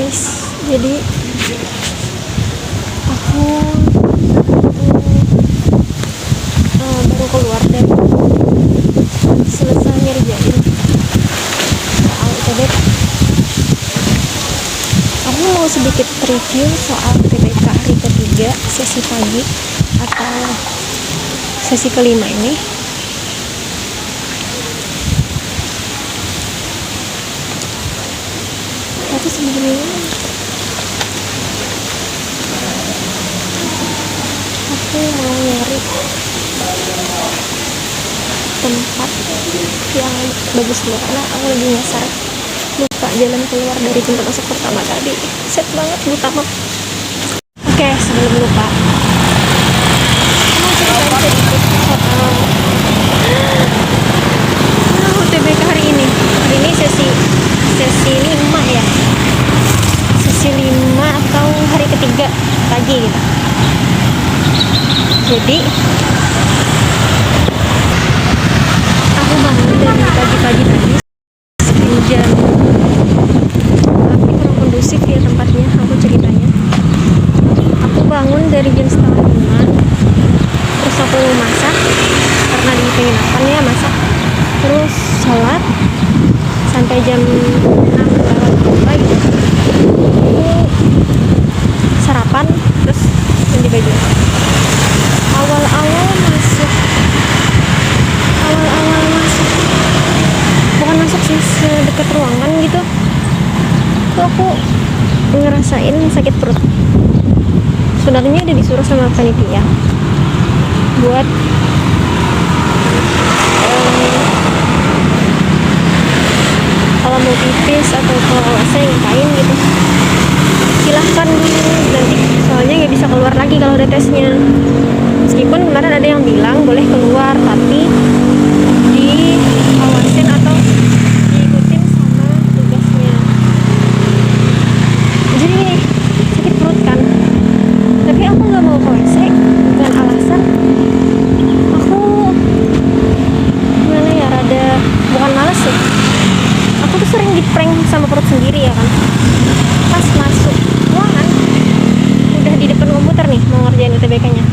guys, jadi aku baru keluar dan selesai ngerjain soal UTBK. Aku mau sedikit review soal UTBK hari ketiga sesi pagi atau sesi kelima ini. Tapi sebelumnya aku mau nyari tempat yang bagus dulu karena aku lagi nyasar, lupa jalan keluar dari pintu masuk pertama tadi. Set banget, buta banget. Oke, sebelum lupa, mau ceritain sedikit soal UTBK hari ini. Hari ini sesi 5 ya, sesi 5 atau hari ketiga pagi gitu. Jadi aku bangun dari pagi-pagi tadi sekian jam, tapi kurang kondusif ya tempatnya, aku ceritanya. Aku bangun dari jam setengah 5, terus aku masak karena di penginapan ya, masak, terus sholat sampai jam 6 lewat berapa gitu. Aku sarapan terus ganti baju. Awal-awal masuk bukan masuk sih, sedekat ruangan gitu tuh aku ngerasain sakit perut. Sebenarnya udah disuruh sama panitia buat kalau mau pipis atau kalau saya ngapain gitu silahkan dulu nanti, soalnya nggak bisa keluar lagi kalau ada tesnya. Meskipun kemarin ada yang bilang boleh keluar tapi diawasin atau diikutin sama tugasnya. Jadi gini, sakit perut kan, tapi aku nggak mau ke WC dengan alasan aku gimana ya, rada bukan males sih, aku tuh sering di prank sama perut sendiri ya kan. Pas masuk ruangan udah di depan komputer nih mau ngerjain UTBK-nya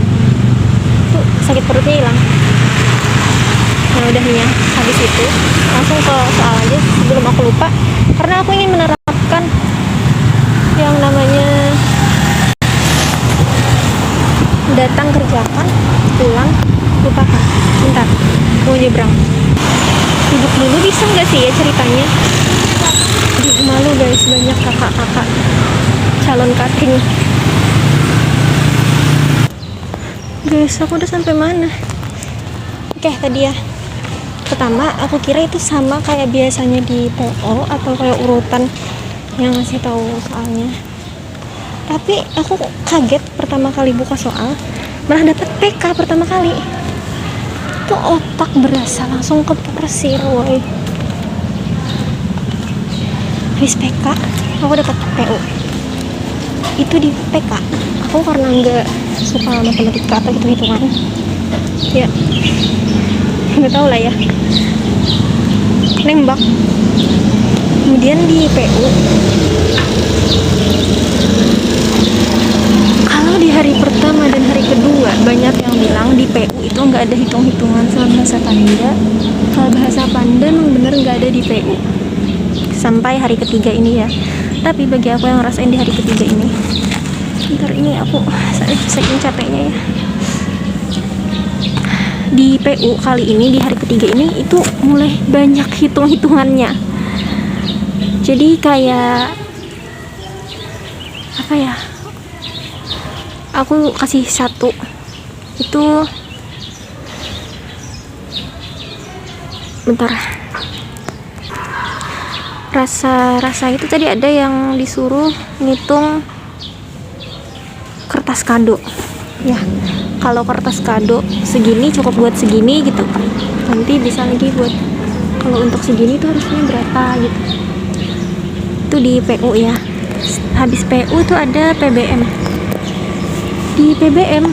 tuh sakit perutnya hilang. Nah udahnya habis itu langsung ke soal aja sebelum aku lupa, karena aku ingin menerapkan yang namanya datang kerjakan, pulang lupakan. Bentar, mau nyebrang, duduk dulu bisa nggak sih ya ceritanya. Malu guys, banyak kakak-kakak calon cutting. Guys, aku udah sampai mana? Oke, tadi ya. Pertama, aku kira itu sama kayak biasanya di PO atau kayak urutan yang ngasih tahu soalnya. Tapi aku kaget pertama kali buka soal, malah dapet PK pertama kali. Tuh otak berasa langsung kepersir, woy. Habis PK, aku dapat PO. Itu di PK, aku karena nggak suka matematika atau hitung-hitungan, ya nggak tahu lah ya, nembak. Kemudian di PU, kalau di hari pertama dan hari kedua banyak yang bilang di PU itu nggak ada hitung-hitungan sama bahasa Panda. Kalau bahasa Panda memang bener nggak ada di PU sampai hari ketiga ini ya. Tapi bagi aku yang ngerasain di hari ketiga ini, ntar ini aku saking capeknya ya, di PU kali ini di hari ketiga ini itu mulai banyak hitung-hitungannya. Jadi kayak apa ya, aku kasih satu itu, bentar, rasa itu tadi ada yang disuruh ngitung kertas kado ya. Kalau kertas kado segini cukup buat segini gitu, nanti bisa lagi buat kalau untuk segini tuh harusnya berapa gitu. Itu di PU ya. Habis PU tuh ada PBM. Di PBM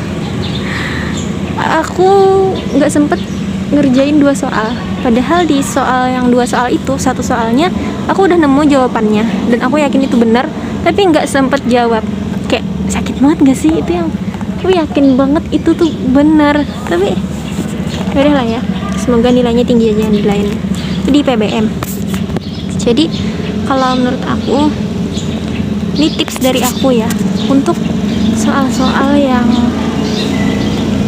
aku nggak sempet ngerjain 2 soal, padahal di soal yang 2 soal itu, satu soalnya aku udah nemu jawabannya dan aku yakin itu benar, tapi nggak sempet jawab. Kayak sakit banget gak sih itu, yang aku yakin banget itu tuh benar, tapi yaudah lah ya, semoga nilainya tinggi aja yang di lain di PBM. Jadi kalau menurut aku, ini tips dari aku ya, untuk soal-soal yang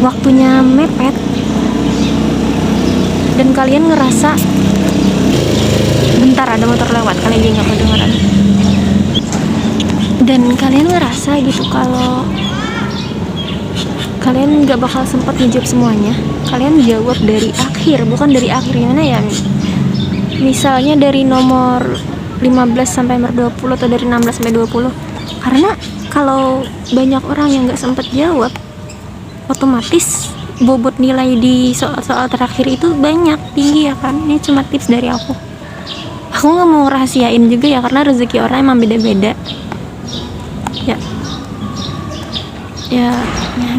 waktunya mepet dan kalian ngerasa bentar ada motor lewat, kalian aja nggak kedengeran, dan kalian ngerasa gitu kalau kalian nggak bakal sempat ngejawab semuanya, kalian jawab dari akhir, bukan dari akhir gimana ya, misalnya dari nomor 15 sampai nomor 20 atau dari 16 sampai 20. Karena kalau banyak orang yang nggak sempat jawab, otomatis bobot nilai di soal-soal terakhir itu banyak, tinggi ya kan. Ini cuma tips dari aku nggak mau rahasiain juga ya, karena rezeki orang emang beda-beda ya. Ya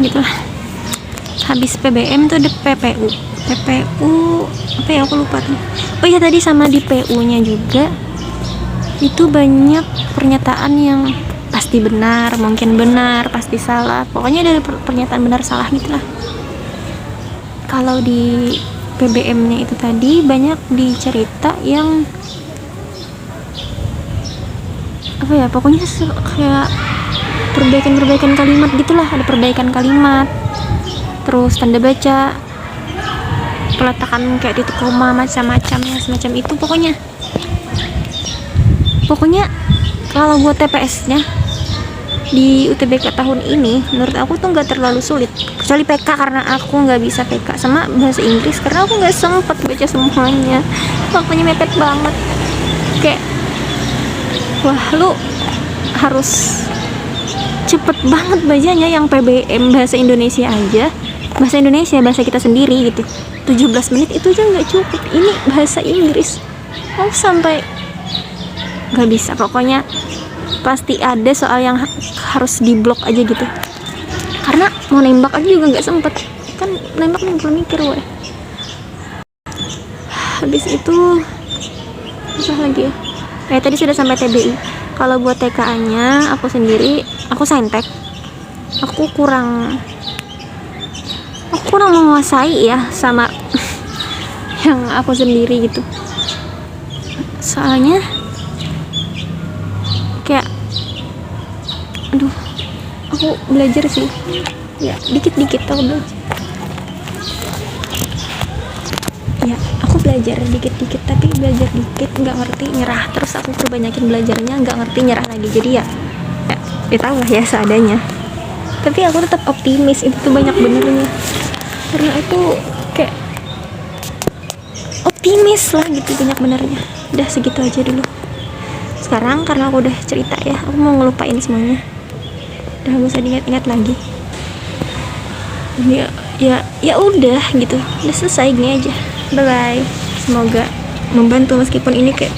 gitulah. Habis PBM tuh ada PPU apa ya, aku lupa tuh. Oh iya, tadi sama di PU nya juga itu banyak pernyataan yang pasti benar, mungkin benar, pasti salah, pokoknya dari pernyataan benar salah gitulah. Kalau di PBM nya itu tadi banyak dicerita yang apa ya, pokoknya kayak perbaikan kalimat gitulah, ada perbaikan kalimat, terus tanda baca, peletakan kayak titik koma, macam-macam ya, semacam itu pokoknya kalau buat TPS nya di UTBK tahun ini menurut aku tuh nggak terlalu sulit, kecuali PK karena aku nggak bisa PK, sama bahasa Inggris karena aku nggak sempet baca semuanya, waktunya mepet banget. Kayak wah, lu harus cepet banget bacanya. Yang PBM bahasa Indonesia aja, bahasa kita sendiri gitu, 17 menit itu aja nggak cukup, ini bahasa Inggris oh sampai nggak bisa. Pokoknya pasti ada soal yang harus diblok aja gitu, karena mau nembak aja juga nggak sempet kan, nembak belum mikir weh. Habis itu apa lagi ya, tadi sudah sampai TBI. Kalau buat TKA nya aku sendiri, aku saintek, aku kurang menguasai ya sama yang aku sendiri gitu, soalnya kayak aduh, aku belajar sih ya, dikit-dikit aku belajar ya, aku belajar dikit-dikit, tapi belajar dikit nggak ngerti nyerah, terus aku perbanyakin belajarnya nggak ngerti nyerah lagi, jadi ya tahu lah ya seadanya. Tapi aku tetap optimis, itu tuh banyak benernya, karena aku kayak optimis lah gitu, banyak benernya. Udah segitu aja dulu sekarang, karena aku udah cerita ya, aku mau ngelupain semuanya, udah gak usah diingat-ingat lagi. Ya udah gitu, udah selesai, gini aja. Bye bye, semoga membantu meskipun ini kayak